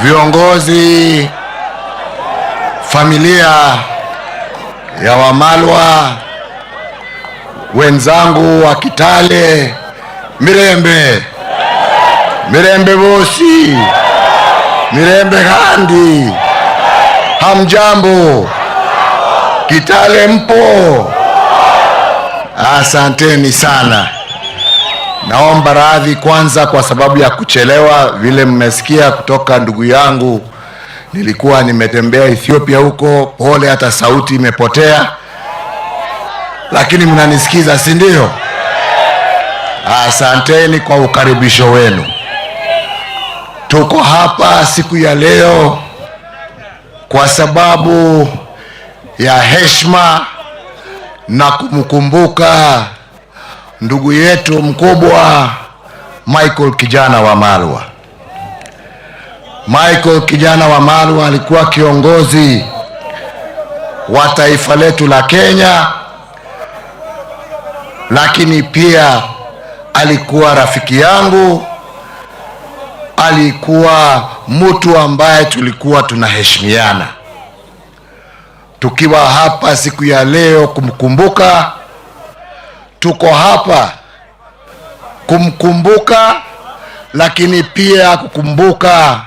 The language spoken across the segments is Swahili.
viongozi, familia ya Wamalwa, wenzangu wa Kitale, Mirembe, Mirembe bosi, Mirembe kandi, hamjambo, Kitale mpo? Asanteni sana. Naomba radhi kwanza kwa sababu ya kuchelewa. Vile mmesikia kutoka ndugu yangu, nilikuwa nimetembea Ethiopia huko, pole hata sauti imepotea, lakini mnanisikiza, si ndio? Asanteni kwa ukaribisho wenu. Tuko hapa siku ya leo kwa sababu ya heshima na kumkumbuka ndugu yetu mkubwa Michael Kijana Wamalwa. Michael Kijana Wamalwa alikuwa kiongozi wa taifa letu la Kenya, lakini pia alikuwa rafiki yangu, alikuwa mtu ambaye tulikuwa tunaheshimiana. Tukiwa hapa siku ya leo kumkumbuka, tuko hapa kumkumbuka, lakini pia kukumbuka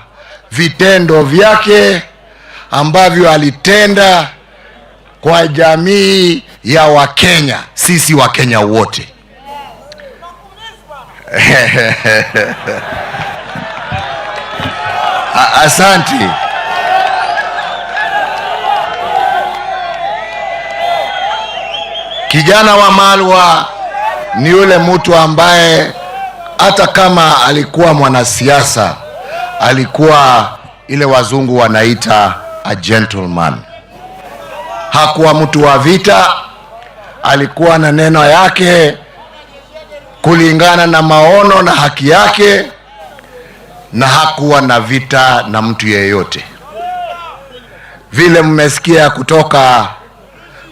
vitendo vyake ambavyo alitenda kwa jamii ya Wakenya, sisi Wakenya wote. Asante. Kijana Wamalwa ni yule mtu ambaye hata kama alikuwa mwanasiasa, alikuwa ile wazungu wanaita a gentleman. Hakuwa mtu wa vita, alikuwa na neno yake kulingana na maono na haki yake, na hakuwa na vita na mtu yeyote. Vile mmesikia kutoka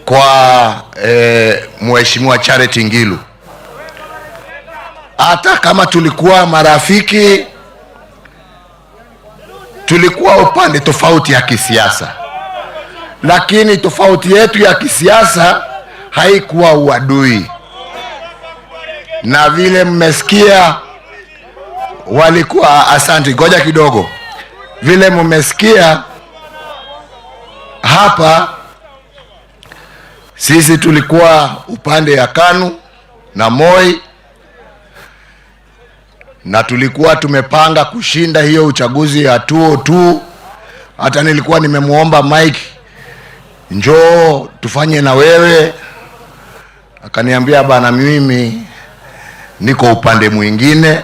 kwa Mheshimiwa Charity Ngilu, hata kama tulikuwa marafiki, tulikuwa upande tofauti ya kisiasa, lakini tofauti yetu ya kisiasa haikuwa uadui. Na vile mmesikia walikuwa, asante, ngoja kidogo, vile mmesikia hapa, sisi tulikuwa upande ya KANU na Moi, na tulikuwa tumepanga kushinda hiyo uchaguzi ya 2002. Hata nilikuwa nimemuomba Mike, njoo tufanye na wewe. Akaniambia bana, mimi niko upande mwingine,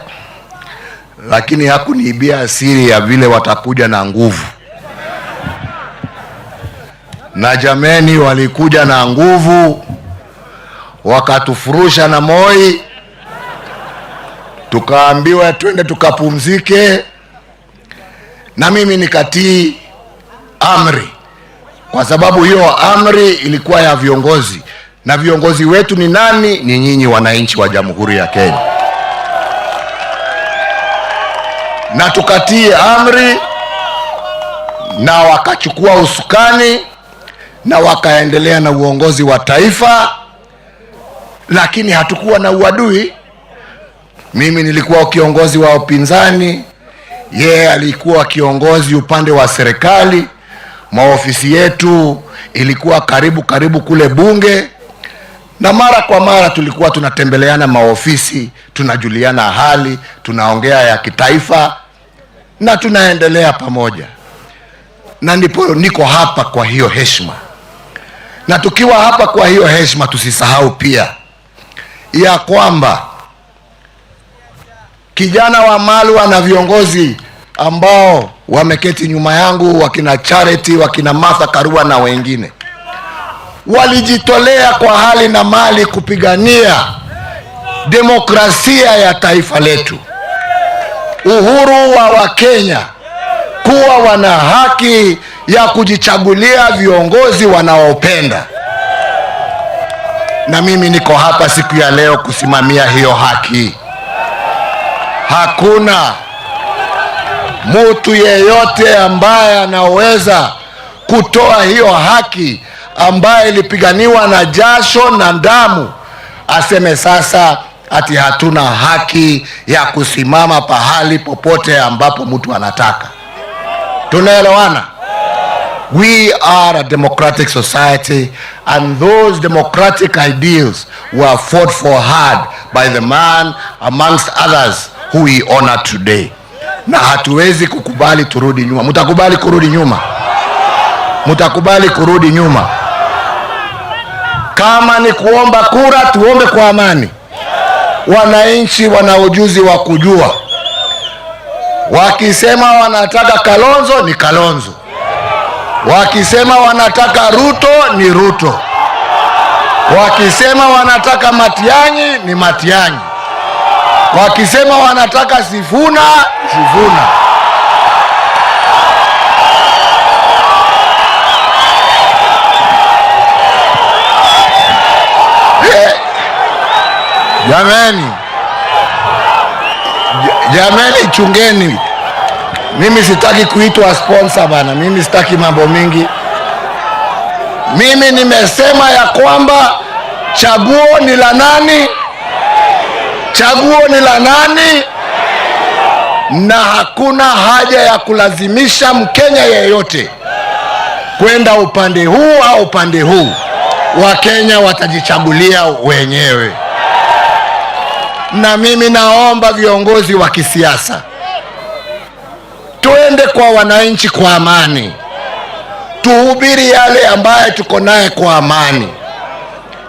lakini hakuniibia siri ya vile watakuja na nguvu. Na jameni, walikuja na nguvu, wakatufurusha na Moi, tukaambiwa twende tukapumzike, na mimi nikatii amri, kwa sababu hiyo amri ilikuwa ya viongozi, na viongozi wetu ni nani? Ni nyinyi wananchi wa Jamhuri ya Kenya. Na tukatii amri, na wakachukua usukani na wakaendelea na uongozi wa taifa, lakini hatukuwa na uadui. Mimi nilikuwa kiongozi wa upinzani, yeye alikuwa kiongozi upande wa serikali. Maofisi yetu ilikuwa karibu kule bunge, na mara kwa mara tulikuwa tunatembeleana maofisi, tunajuliana hali, tunaongea ya kitaifa, na tunaendelea pamoja. Na ndipo niko hapa kwa hiyo heshima. Na tukiwa hapa kwa hiyo heshima, tusisahau pia ya kwamba Kijana Wamalwa na viongozi ambao wameketi nyuma yangu, wakina Charity, wakina Martha Karua na wengine, walijitolea kwa hali na mali kupigania demokrasia ya taifa letu, uhuru wa Wakenya, kuwa wana haki ya kujichagulia viongozi wanaopenda. Na mimi niko hapa siku ya leo kusimamia hiyo haki. Mtu yeyote ambaye anaweza kutoa hiyo haki ambaye ilipiganiwa na jasho na damu aseme sasa ati hatuna haki ya kusimama pahali popote ambapo mtu anataka. Tunaelewana? We are a democratic society, and those democratic ideals were fought for hard by the man amongst others who we honor today. Na hatuwezi kukubali turudi nyuma. Mtakubali kurudi nyuma? Mtakubali kurudi nyuma? Kama ni kuomba kura, tuombe kwa amani. Wananchi wana ujuzi wa kujua. Wakisema wanataka Kalonzo ni Kalonzo. Wakisema wanataka Ruto ni Ruto. Wakisema wanataka Matiang'i ni Matiang'i. Wakisema wanataka Sifuna, Sifuna. Jameni, chungeni. Mimi sitaki kuitwa sponsor bana. Mimi sitaki mambo mingi. Mimi nimesema ya kwamba chaguo ni la nani? Chaguo ni la nani? Na hakuna haja ya kulazimisha Mkenya yeyote kwenda upande huu au upande huu. Wakenya watajichagulia wenyewe. Na mimi naomba viongozi wa kisiasa tuende kwa wananchi kwa amani. Tuhubiri yale ambaye tuko naye kwa amani.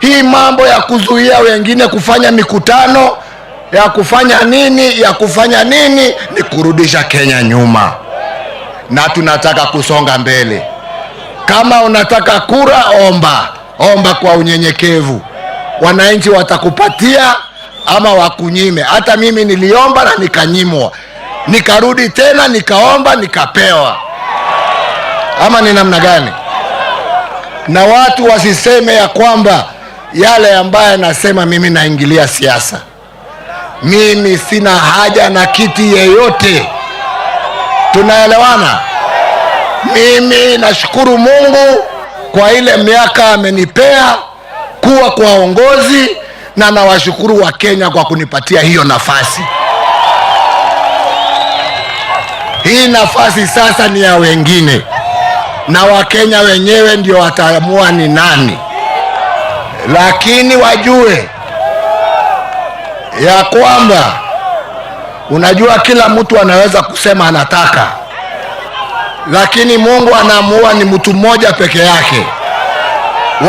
Hii mambo ya kuzuia wengine kufanya mikutano, ya kufanya nini ni kurudisha Kenya nyuma. Na tunataka kusonga mbele. Kama unataka kura, omba kwa unyenyekevu. Wananchi watakupatia ama wakunyime. Hata mimi niliomba na nikanyimwa. Nikarudi tena nikaomba nikapewa. Ama ni namna gani? Na watu wasiseme ya kwamba yale ambaye nasema mimi naingilia siasa. Mimi sina haja na kiti yeyote. Tunaelewana? Mimi nashukuru Mungu kwa ile miaka amenipea kuwa kwa uongozi, na nawashukuru wa Kenya kwa kunipatia hiyo nafasi. Hii nafasi sasa ni ya wengine, na Wakenya wenyewe ndio wataamua ni nani. Lakini wajue ya kwamba unajua kila mtu anaweza kusema anataka, lakini Mungu anaamua ni mtu mmoja peke yake.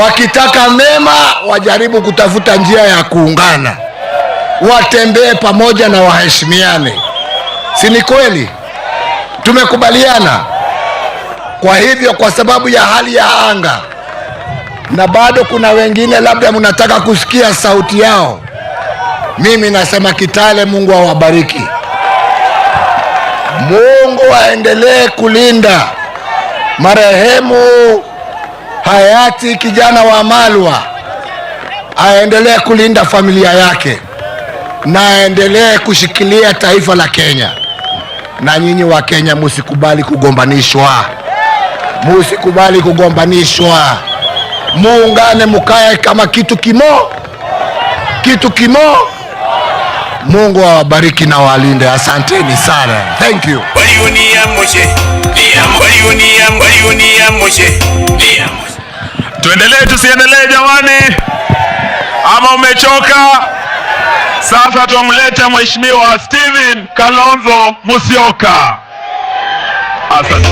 Wakitaka mema wajaribu kutafuta njia ya kuungana, watembee pamoja na waheshimiane. Si ni kweli? Tumekubaliana. Kwa hivyo kwa sababu ya hali ya anga, na bado kuna wengine labda mnataka kusikia sauti yao, mimi nasema Kitale, Mungu awabariki. Mungu aendelee kulinda marehemu hayati kijana wa Malwa, aendelee kulinda familia yake, na aendelee kushikilia taifa la Kenya. Na nyinyi wa Kenya msikubali kugombanishwa. Msikubali kugombanishwa. Muungane, mukae kama kitu kimo. Mungu awabariki na walinde. Asanteni sana. Thank you. Tuendelee tusiendelee jamani? Ama umechoka? Sasa tumlete Mheshimiwa Stephen Kalonzo Musyoka. Asante.